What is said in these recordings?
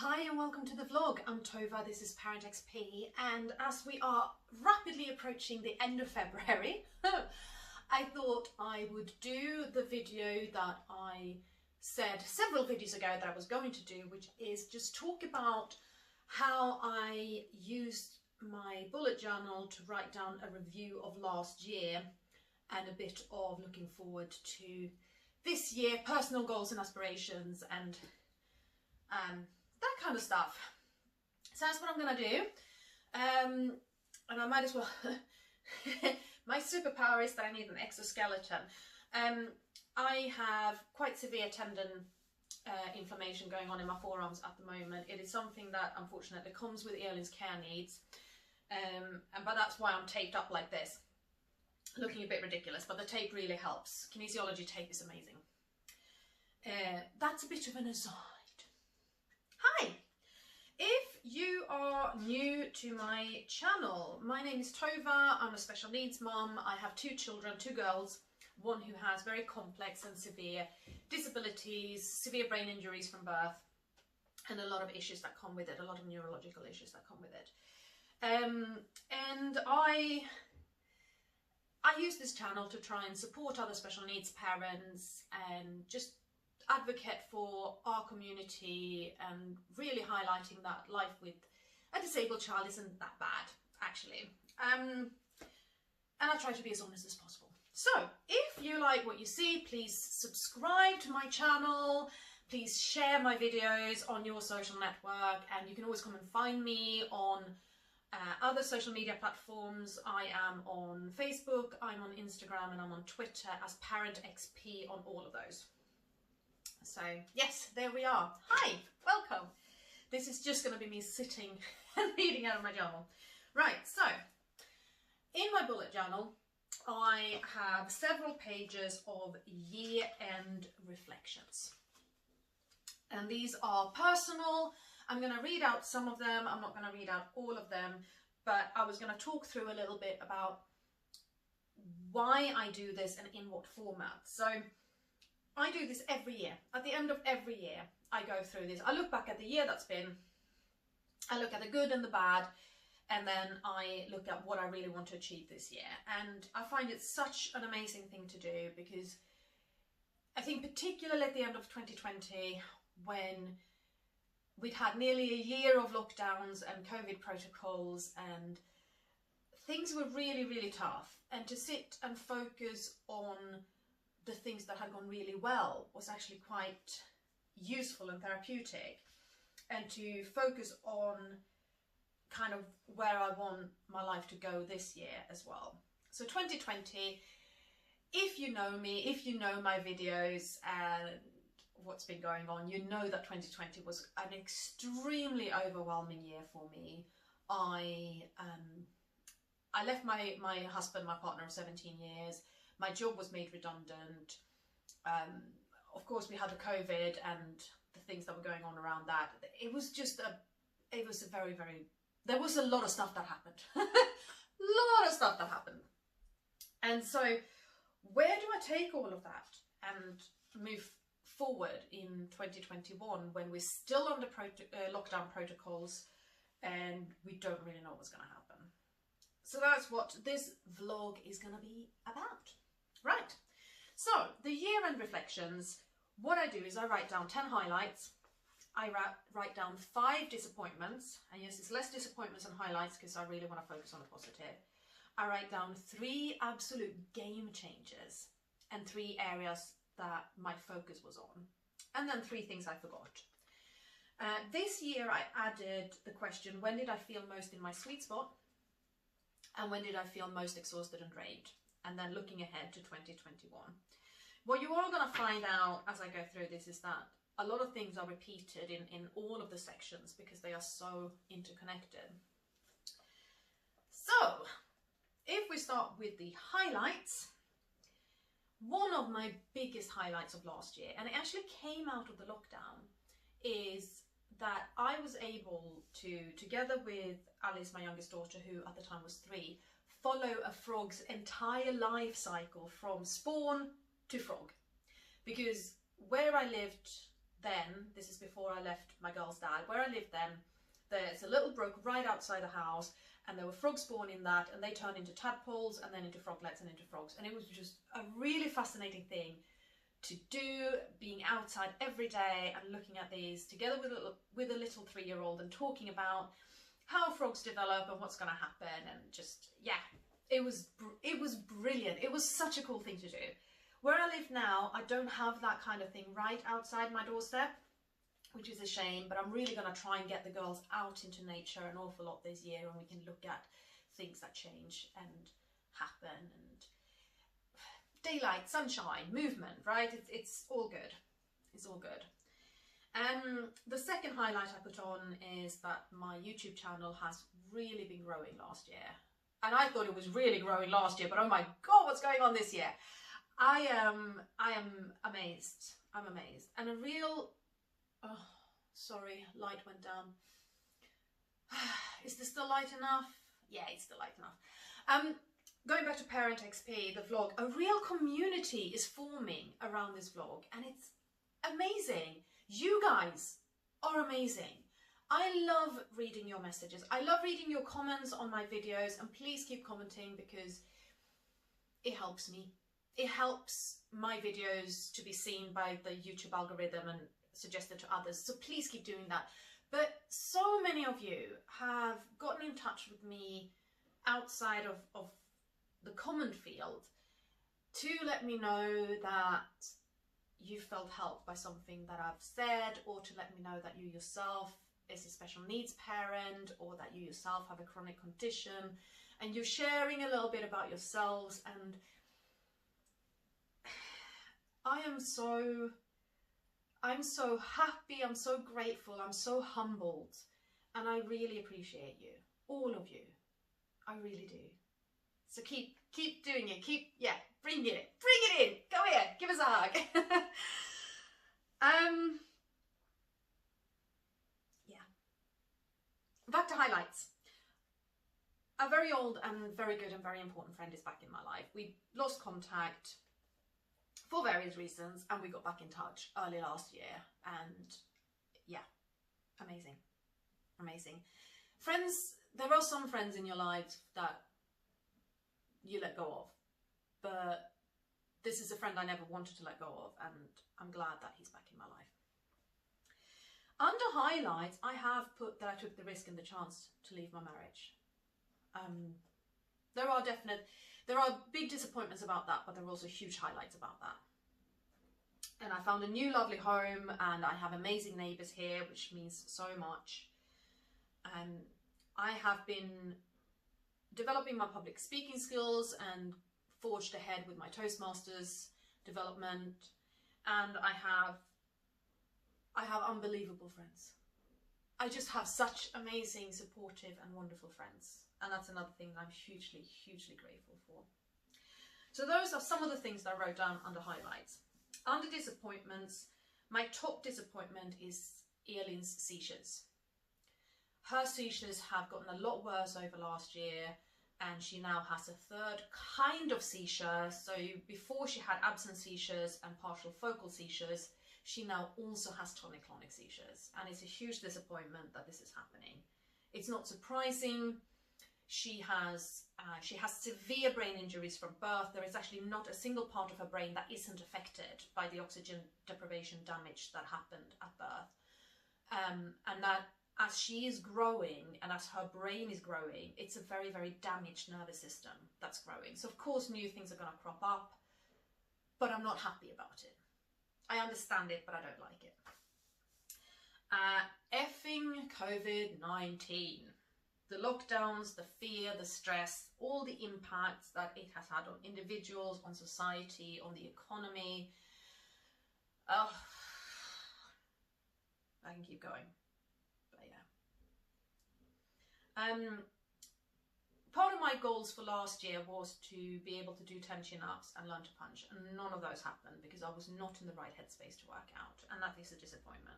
Hi and welcome to the vlog. I'm Tova, this is ParentXP, and as we are rapidly approaching the end of February, I thought I would do the video that I said several videos ago that I was going to do, which is just talk about how I used my bullet journal to write down a review of last year and a bit of looking forward to this year, personal goals and aspirations and that kind of stuff. So that's what I'm going to do. And I might as well... My superpower is that I need an exoskeleton. I have quite severe tendon inflammation going on in my forearms at the moment. It is something that unfortunately comes with Elin's care needs. But that's why I'm taped up like this. Looking a bit ridiculous, but the tape really helps. Kinesiology tape is amazing. That's a bit of an aside. Hi! If you are new to my channel, my name is Tova, I'm a special needs mum. I have two children, two girls, one who has very complex and severe disabilities, severe brain injuries from birth, and a lot of issues that come with it, a lot of neurological issues that come with it. And I use this channel to try and support other special needs parents and just advocate for our community and really highlighting that life with a disabled child isn't that bad, actually. And I try to be as honest as possible. So if you like what you see, please subscribe to my channel, please share my videos on your social network, and you can always come and find me on other social media platforms. I am on Facebook, I'm on Instagram, and I'm on Twitter as ParentXP on all of those. So yes, there we are. Hi, welcome. This is just going to be me sitting and reading out of my journal. Right, so in my bullet journal, I have several pages of year-end reflections. And these are personal. I'm going to read out some of them. I'm not going to read out all of them, but I was going to talk through a little bit about why I do this and in what format. So I do this every year. At the end of every year, I go through this. I look back at the year that's been, I look at the good and the bad, and then I look at what I really want to achieve this year. And I find it such an amazing thing to do because I think particularly at the end of 2020, when we'd had nearly a year of lockdowns and COVID protocols and things were really, really tough, and to sit and focus on the things that had gone really well was actually quite useful and therapeutic, and to focus on kind of where I want my life to go this year as well. So 2020, if you know me, if you know my videos and what's been going on, you know that 2020 was an extremely overwhelming year for me. I left my husband, my partner of 17 years. My job was made redundant. Of course, we had the COVID and the things that were going on around that. It was just there was a lot of stuff that happened. Lot of stuff that happened. And so where do I take all of that and move forward in 2021 when we're still under lockdown protocols and we don't really know what's going to happen? So that's what this vlog is going to be about. Right, so the year-end reflections, what I do is I write down 10 highlights, I write down 5 disappointments, and yes, it's less disappointments and highlights because I really want to focus on the positive. I write down 3 absolute game changers and 3 areas that my focus was on, and then 3 things I forgot. This year I added the question, when did I feel most in my sweet spot? And when did I feel most exhausted and drained? And then looking ahead to 2021. What you are going to find out as I go through this is that a lot of things are repeated in all of the sections because they are so interconnected. So, if we start with the highlights, one of my biggest highlights of last year, and it actually came out of the lockdown, is that I was able to, together with Alice, my youngest daughter, who at the time was 3, follow a frog's entire life cycle from spawn to frog. Because where I lived then, this is before I left my girl's dad, where I lived then, there's a little brook right outside the house, and there were frogs born in that, and they turned into tadpoles, and then into froglets, and into frogs. And it was just a really fascinating thing to do, being outside every day and looking at these together with a little 3-year-old and talking about how frogs develop and what's going to happen. And just, yeah, it was brilliant. It was such a cool thing to do. Where I live now, I don't have that kind of thing right outside my doorstep, which is a shame, but I'm really going to try and get the girls out into nature an awful lot this year, and we can look at things that change and happen, and daylight, sunshine, movement, right? It's all good. It's all good. The second highlight I put on is that my YouTube channel has really been growing last year. And I thought it was really growing last year, but oh my God, what's going on this year? I am amazed. I'm amazed. And a real, oh, sorry, light went down. Is this still light enough? Yeah, it's still light enough. Going back to ParentXP, the vlog, a real community is forming around this vlog, and it's amazing. You guys are amazing. I love reading your messages. I love reading your comments on my videos, and please keep commenting because it helps me. It helps my videos to be seen by the YouTube algorithm and suggested to others. So please keep doing that. But so many of you have gotten in touch with me outside of the comment field to let me know that you felt helped by something that I've said, or to let me know that you yourself is a special needs parent, or that you yourself have a chronic condition, and you're sharing a little bit about yourselves. And I'm so happy, I'm so grateful, I'm so humbled, and I really appreciate you, all of you. I really do. So keep doing it. Yeah, bring it in. Go here, give us a hug. Yeah. Back to highlights. A very old and very good and very important friend is back in my life. We lost contact for various reasons, and we got back in touch early last year. And yeah, amazing. Amazing. Friends, there are some friends in your lives that you let go of, but this is a friend I never wanted to let go of, and I'm glad that he's back in my life. Under highlights, I have put that I took the risk and the chance to leave my marriage. There are big disappointments about that, but there are also huge highlights about that. And I found a new lovely home, and I have amazing neighbours here, which means so much. I have been developing my public speaking skills and forged ahead with my Toastmasters development, and I have unbelievable friends. I just have such amazing, supportive and wonderful friends, and that's another thing that I'm hugely, hugely grateful for. So those are some of the things that I wrote down under highlights. Under disappointments, my top disappointment is Elin's seizures. Her seizures have gotten a lot worse over last year, and she now has a third kind of seizure. So before she had absent seizures and partial focal seizures, she now also has tonic-clonic seizures, and it's a huge disappointment that this is happening. It's not surprising. She has severe brain injuries from birth. There is actually not a single part of her brain that isn't affected by the oxygen deprivation damage that happened at birth. And that as she is growing and as her brain is growing, it's a very, very damaged nervous system that's growing. So of course new things are going to crop up, but I'm not happy about it. I understand it, but I don't like it. Effing COVID-19. The lockdowns, the fear, the stress, all the impacts that it has had on individuals, on society, on the economy. Oh, I can keep going, but yeah. Part of my goals for last year was to be able to do 10 chin-ups and learn to punch, and none of those happened because I was not in the right headspace to work out, and that is a disappointment.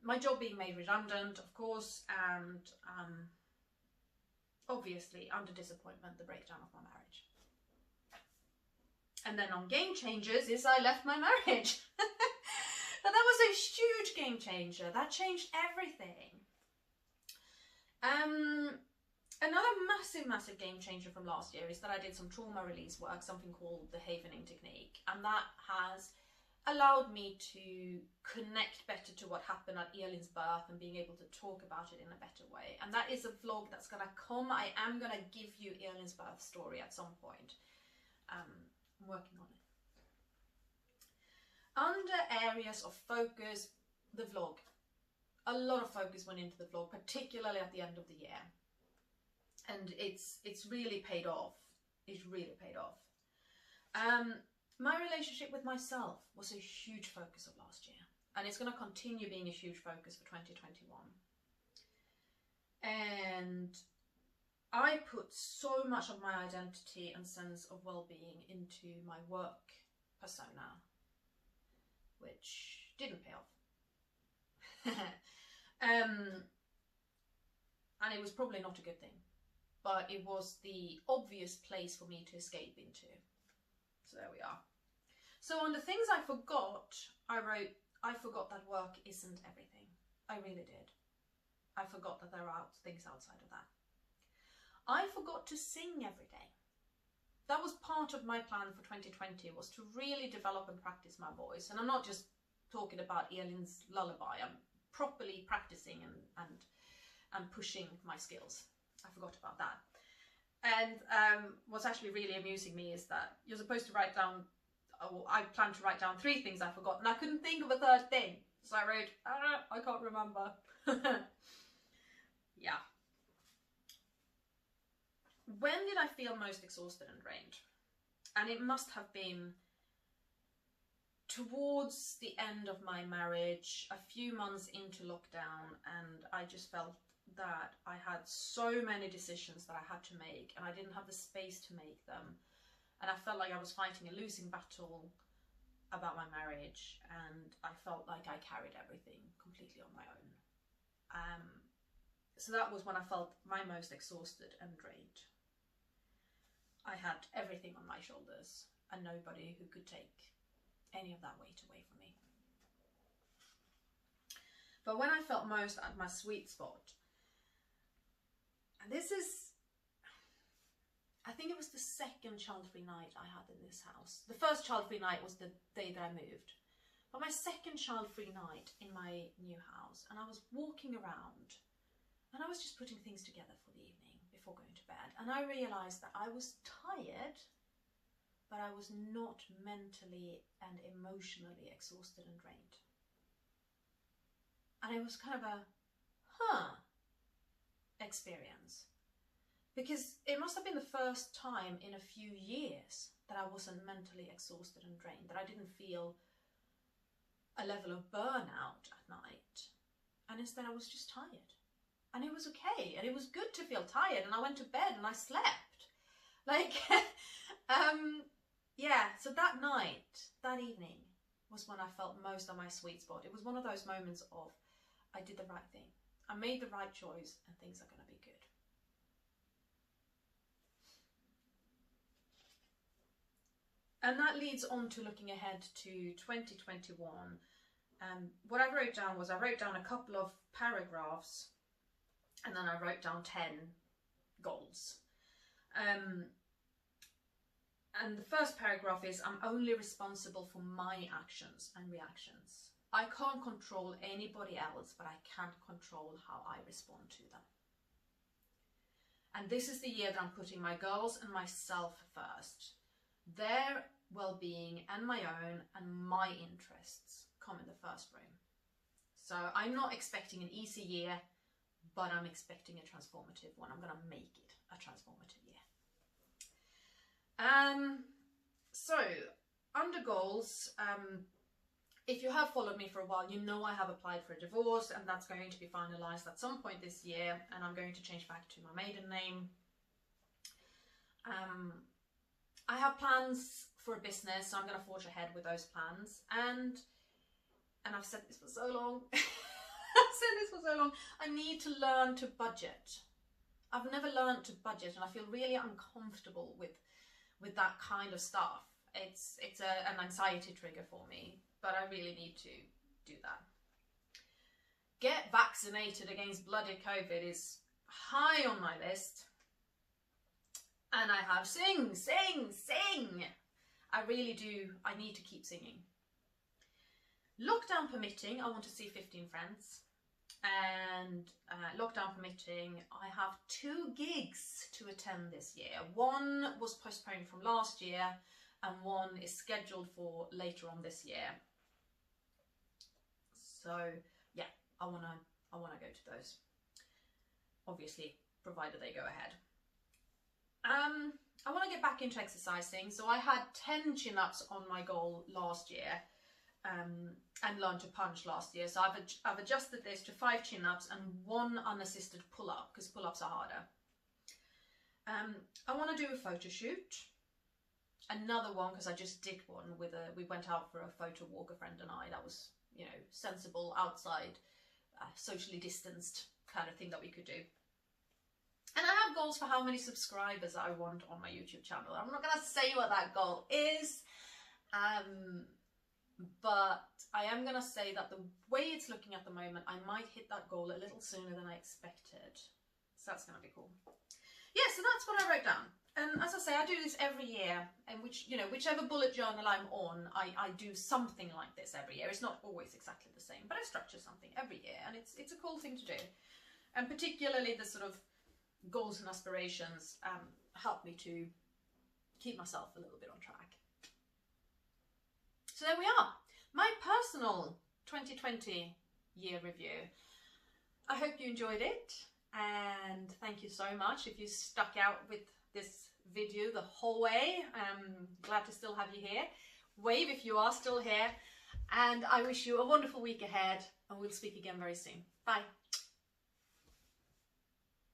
My job being made redundant, of course, and obviously under disappointment, the breakdown of my marriage. And then on game changers is I left my marriage. But that was a huge game changer. That changed everything. Another massive game changer from last year is that I did some trauma release work, something called the havening technique, and that has allowed me to connect better to what happened at Elin's birth and being able to talk about it in a better way. And that is a vlog that's gonna come. I am gonna give you Elin's birth story at some point. I'm working on it. Under areas of focus, the vlog. A lot of focus went into the vlog, particularly at the end of the year. And it's really paid off. It's really paid off. My relationship with myself was a huge focus of last year. And it's going to continue being a huge focus for 2021. And I put so much of my identity and sense of well-being into my work persona, which didn't pay off. And it was probably not a good thing, but it was the obvious place for me to escape into. So there we are. So on the things I forgot, I wrote, I forgot that work isn't everything. I really did. I forgot that there are things outside of that. I forgot to sing every day. That was part of my plan for 2020, was to really develop and practice my voice. And I'm not just talking about Elin's lullaby. I'm properly practicing and pushing my skills. I forgot about that. And what's actually really amusing me is that you're supposed to write down, I planned to write down 3 things I forgot, and I couldn't think of a 3rd thing. So I wrote, I can't remember. Yeah. When did I feel most exhausted and drained? And it must have been towards the end of my marriage, a few months into lockdown, and I just felt that I had so many decisions that I had to make, and I didn't have the space to make them. And I felt like I was fighting a losing battle about my marriage, and I felt like I carried everything completely on my own. So that was when I felt my most exhausted and drained. I had everything on my shoulders and nobody who could take any of that weight away from me. But when I felt most at my sweet spot, and this is, I think it was the 2nd child-free night I had in this house. The first child-free night was the day that I moved. But my 2nd child-free night in my new house, and I was walking around and I was just putting things together for the evening before going to bed. And I realized that I was tired, but I was not mentally and emotionally exhausted and drained. And it was kind of a, experience. Because it must have been the first time in a few years that I wasn't mentally exhausted and drained, that I didn't feel a level of burnout at night. And instead I was just tired. And it was okay. And it was good to feel tired. And I went to bed and I slept. Like, yeah. So that night, that evening, was when I felt most on my sweet spot. It was one of those moments of, I did the right thing. I made the right choice and things are going to be good. And that leads on to looking ahead to 2021. What I wrote down was, I wrote down a couple of paragraphs and then I wrote down 10 goals. And the first paragraph is, I'm only responsible for my actions and reactions. I can't control anybody else, but I can control how I respond to them. And this is the year that I'm putting my girls and myself first. Their well-being and my own and my interests come in the first room. So I'm not expecting an easy year, but I'm expecting a transformative one. I'm going to make it a transformative year. So under goals, if you have followed me for a while, you know I have applied for a divorce, and that's going to be finalized at some point this year, and I'm going to change back to my maiden name. I have plans for a business, so I'm going to forge ahead with those plans, and I've said this for so long. I've said this for so long. I need to learn to budget. I've never learned to budget, and I feel really uncomfortable with that kind of stuff. It's an anxiety trigger for me, but I really need to do that. Get vaccinated against bloody COVID is high on my list. And I have sing. I really do. I need to keep singing. Lockdown permitting, I want to see 15 friends. And lockdown permitting, I have 2 gigs to attend this year. One was postponed from last year and one is scheduled for later on this year. So yeah, I wanna go to those. Obviously, provided they go ahead. I want to get back into exercising. So I had 10 chin-ups on my goal last year. And learn to punch last year. So I've adjusted this to 5 chin-ups and 1 unassisted pull-up, because pull-ups are harder. I want to do a photo shoot. Another one, because I just did one with we went out for a photo walk, a friend and I. That was, you know, sensible, outside, socially distanced kind of thing that we could do. And I have goals for how many subscribers I want on my YouTube channel. I'm not going to say what that goal is. But I am going to say that the way it's looking at the moment, I might hit that goal a little sooner than I expected. So that's going to be cool. Yeah, so that's what I wrote down. And as I say, I do this every year. And whichever bullet journal I'm on, I do something like this every year. It's not always exactly the same, but I structure something every year. And it's a cool thing to do. And particularly the sort of goals and aspirations help me to keep myself a little bit on track. So there we are, my personal 2020 year review. I hope you enjoyed it, and thank you so much if you stuck out with this video the whole way. I'm glad to still have you here. Wave if you are still here, and I wish you a wonderful week ahead, and we'll speak again very soon. Bye.